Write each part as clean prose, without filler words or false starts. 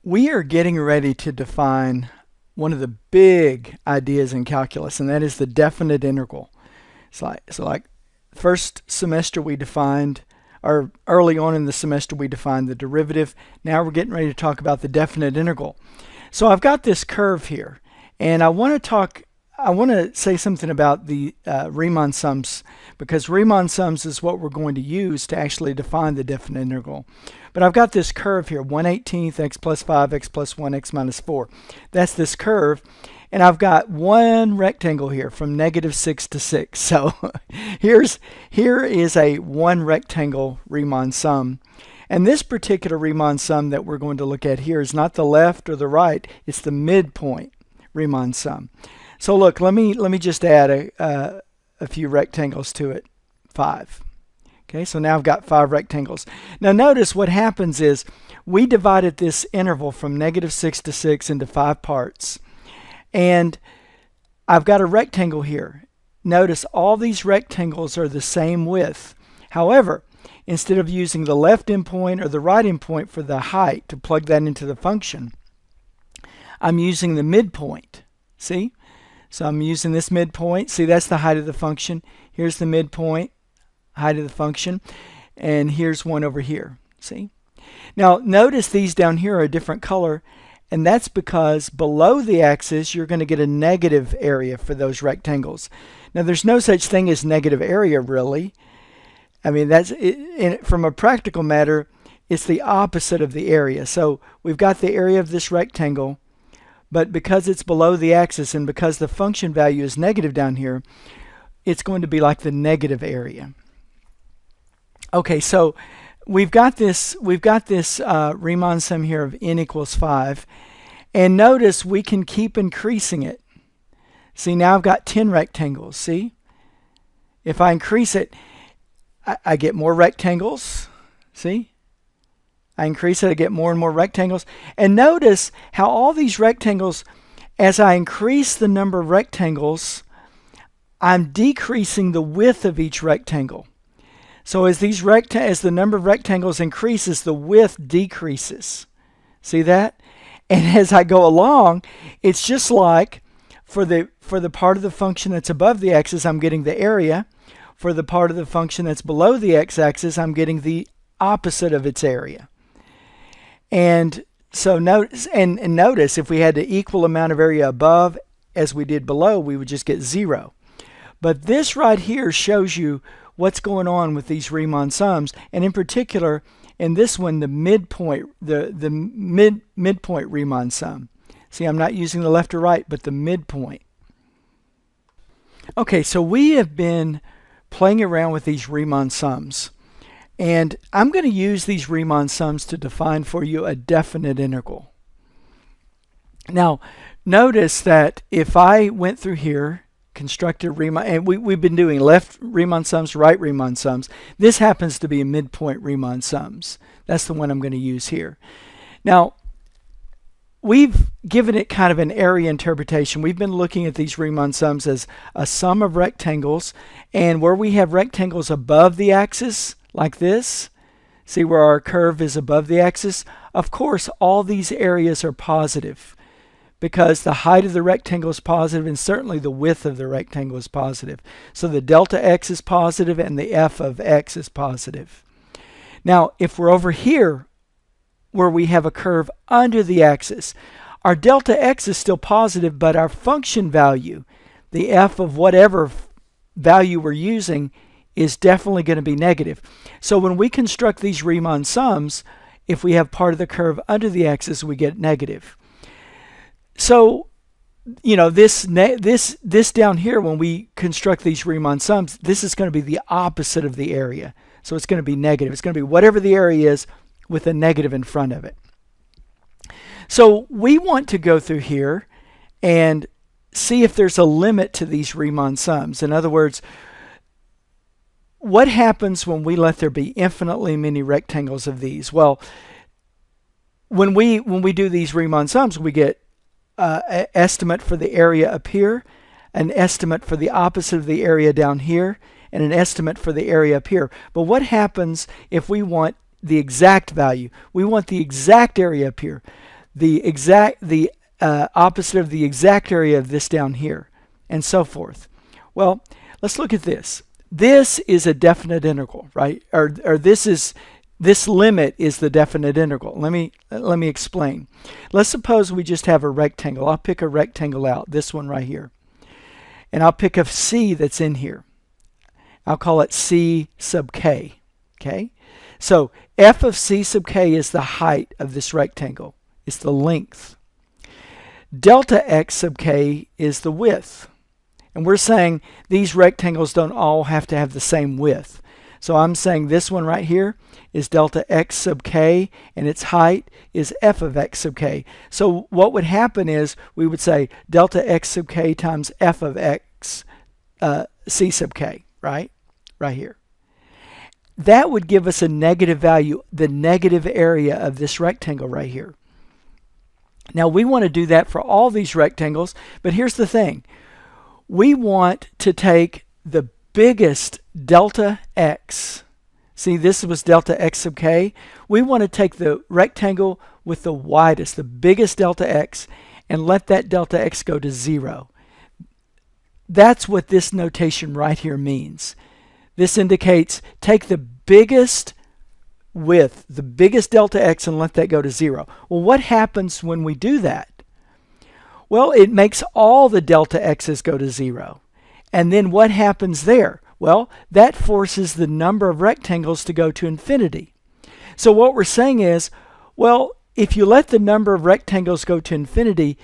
We are getting ready to define one of the big ideas in calculus, and that is the definite integral. So like first semester we defined, or early on in the semester we defined the derivative. Now we're getting ready to talk about the definite integral. So I've got this curve here, and I want to say something about the Riemann sums, because Riemann sums is what we're going to use to actually define the definite integral. But I've got this curve here, 1/18 x plus 5, x plus 1, x minus 4. That's this curve. And I've got one rectangle here from -6 to 6. So here is a one rectangle Riemann sum. And this particular Riemann sum that we're going to look at here is not the left or the right, it's the midpoint Riemann sum. So look, let me just add a few rectangles to it. 5. Okay, so now I've got 5 rectangles. Now notice what happens is we divided this interval from -6 to 6 into 5 parts. And I've got a rectangle here. Notice all these rectangles are the same width. However, instead of using the left endpoint or the right endpoint for the height to plug that into the function, I'm using the midpoint. See? So I'm using this midpoint. See, that's the height of the function. Here's the midpoint, height of the function, and here's one over here. See? Now notice these down here are a different color, and that's because below the axis you're going to get a negative area for those rectangles. Now there's no such thing as negative area, really. I mean, that's from a practical matter, it's the opposite of the area. So we've got the area of this rectangle, but because it's below the axis and because the function value is negative down here, it's going to be like the negative area. Okay, so we've got this Riemann sum here of n equals 5, and notice we can keep increasing it. See, now I've got 10 rectangles. See, if I increase it, I get more rectangles. See, I increase it, I get more and more rectangles. And notice how all these rectangles, as I increase the number of rectangles, I'm decreasing the width of each rectangle. So as the number of rectangles increases, the width decreases. See that? And as I go along, it's just like for the part of the function that's above the axis, I'm getting the area. For the part of the function that's below the x-axis, I'm getting the opposite of its area. And so notice if we had the equal amount of area above as we did below, we would just get 0. But this right here shows you what's going on with these Riemann sums, and in particular, in this one, the midpoint Riemann sum. See, I'm not using the left or right, but the midpoint. Okay, so we have been playing around with these Riemann sums, and I'm going to use these Riemann sums to define for you a definite integral. Now, notice that if I went through here, constructed Riemann, and we've been doing left Riemann sums, right Riemann sums. This happens to be a midpoint Riemann sums. That's the one I'm going to use here. Now, we've given it kind of an area interpretation. We've been looking at these Riemann sums as a sum of rectangles, and where we have rectangles above the axis, like this, see where our curve is above the axis, of course all these areas are positive, because the height of the rectangle is positive and certainly the width of the rectangle is positive. So the delta x is positive and the f of x is positive. Now, if we're over here where we have a curve under the axis, our delta x is still positive, but our function value, the f of whatever value we're using, is definitely going to be negative. So when we construct these Riemann sums, if we have part of the curve under the axis, we get negative. So, you know, this down here, when we construct these Riemann sums, this is going to be the opposite of the area. So it's going to be negative. It's going to be whatever the area is with a negative in front of it. So we want to go through here and see if there's a limit to these Riemann sums. In other words, what happens when we let there be infinitely many rectangles of these? Well, when we do these Riemann sums, we get an estimate for the area up here, an estimate for the opposite of the area down here, and an estimate for the area up here. But what happens if we want the exact value? We want the exact area up here. the opposite of the exact area of this down here, and so forth. Well, let's look at this. This is a definite integral, right? Or this limit is the definite integral. Let me explain. Let's suppose we just have a rectangle. I'll pick a rectangle out, this one right here. And I'll pick a C that's in here. I'll call it C sub k. Okay? So f of C sub k is the height of this rectangle. It's the length. Delta x sub k is the width. And we're saying these rectangles don't all have to have the same width. So I'm saying this one right here is delta x sub k, and its height is f of x sub k. So what would happen is we would say delta x sub k times f of x c sub k, right? Right here. That would give us a negative value, the negative area of this rectangle right here. Now we want to do that for all these rectangles, but here's the thing. We want to take the biggest delta x. See, this was delta x sub k. We want to take the rectangle with the widest, the biggest delta x, and let that delta x go to 0. That's what this notation right here means. This indicates take the biggest width, the biggest delta x, and let that go to 0. Well, what happens when we do that? Well, it makes all the delta x's go to 0. And then what happens there? Well, that forces the number of rectangles to go to infinity. So what we're saying is, well, if you let the number of rectangles go to infinity,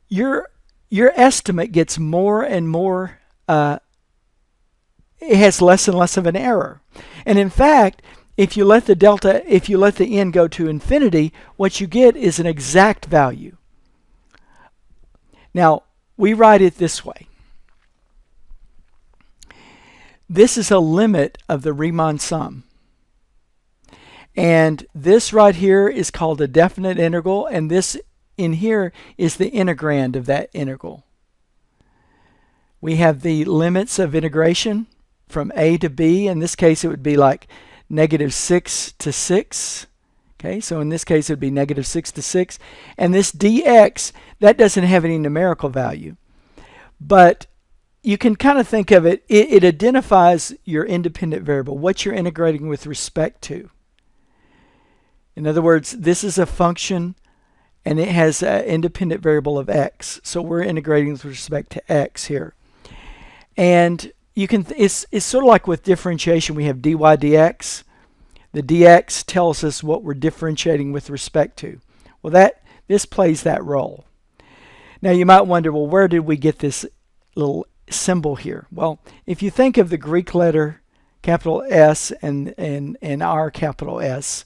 your estimate gets more and more, it has less and less of an error. And in fact, if you let the n go to infinity, what you get is an exact value. Now, we write it this way. This is a limit of the Riemann sum. And this right here is called a definite integral, and this in here is the integrand of that integral. We have the limits of integration from a to b. In this case, it would be like -6 to 6. Okay, so in this case, it would be -6 to 6. And this dx, that doesn't have any numerical value. But you can kind of think of it, it identifies your independent variable, what you're integrating with respect to. In other words, this is a function, and it has an independent variable of x. So we're integrating with respect to x here. And you can, it's sort of like with differentiation, we have dy dx. The dx tells us what we're differentiating with respect to. Well, this plays that role. Now you might wonder, well, where did we get this little symbol here? Well, if you think of the Greek letter capital S and R capital S,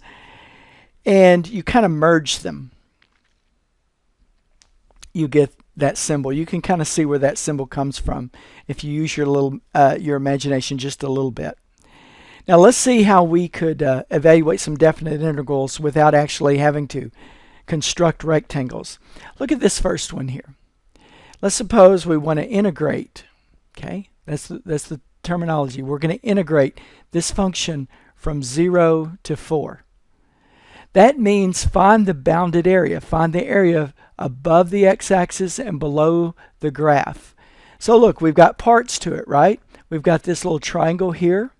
and you kind of merge them, you get that symbol. You can kind of see where that symbol comes from if you use your imagination just a little bit. Now let's see how we could evaluate some definite integrals without actually having to construct rectangles. Look at this first one here. Let's suppose we want to integrate. Okay, that's the terminology. We're going to integrate this function from 0 to 4. That means find the bounded area. Find the area above the x-axis and below the graph. So look, we've got parts to it, right? We've got this little triangle here,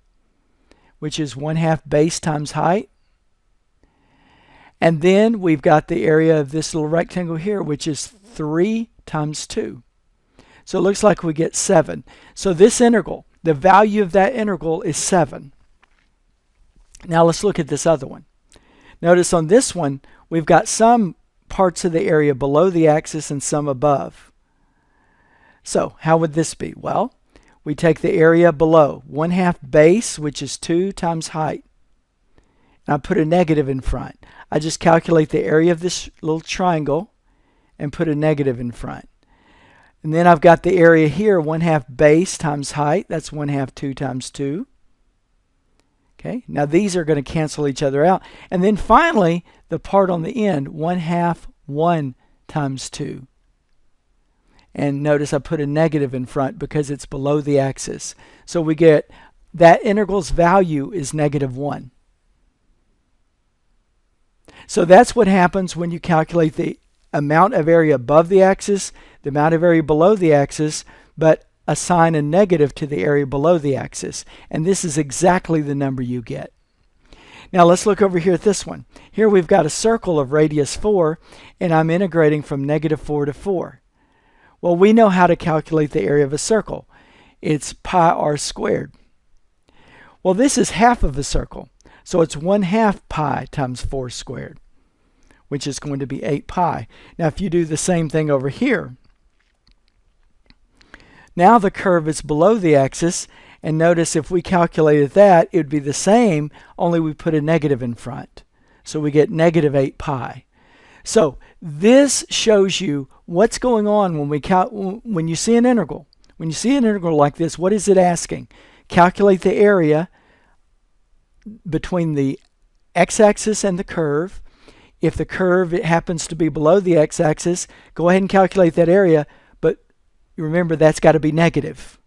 which is 1/2 base times height. And then we've got the area of this little rectangle here, which is 3 times 2. So it looks like we get 7. So this integral, the value of that integral is 7. Now let's look at this other one. Notice on this one, we've got some parts of the area below the axis and some above. So how would this be? Well, we take the area below, 1/2 base, which is 2 times height. And I put a negative in front. I just calculate the area of this little triangle and put a negative in front. And then I've got the area here, 1/2 base times height. That's 1/2 2 times 2. Okay, now these are going to cancel each other out. And then finally, the part on the end, 1/2 1 times 2. And notice I put a negative in front because it's below the axis. So we get that integral's value is -1. So that's what happens when you calculate the amount of area above the axis, the amount of area below the axis, but assign a negative to the area below the axis. And this is exactly the number you get. Now let's look over here at this one. Here we've got a circle of radius 4, and I'm integrating from -4 to 4. Well, we know how to calculate the area of a circle. It's pi r squared. Well, this is half of a circle, so it's 1/2 pi times 4 squared, which is going to be 8 pi. Now if you do the same thing over here, now the curve is below the axis, and notice if we calculated that, it would be the same, only we put a negative in front. So we get -8 pi. So this shows you what's going on when you see an integral. When you see an integral like this, what is it asking? Calculate the area between the x-axis and the curve. If the curve happens to be below the x-axis, go ahead and calculate that area, but remember that's got to be negative.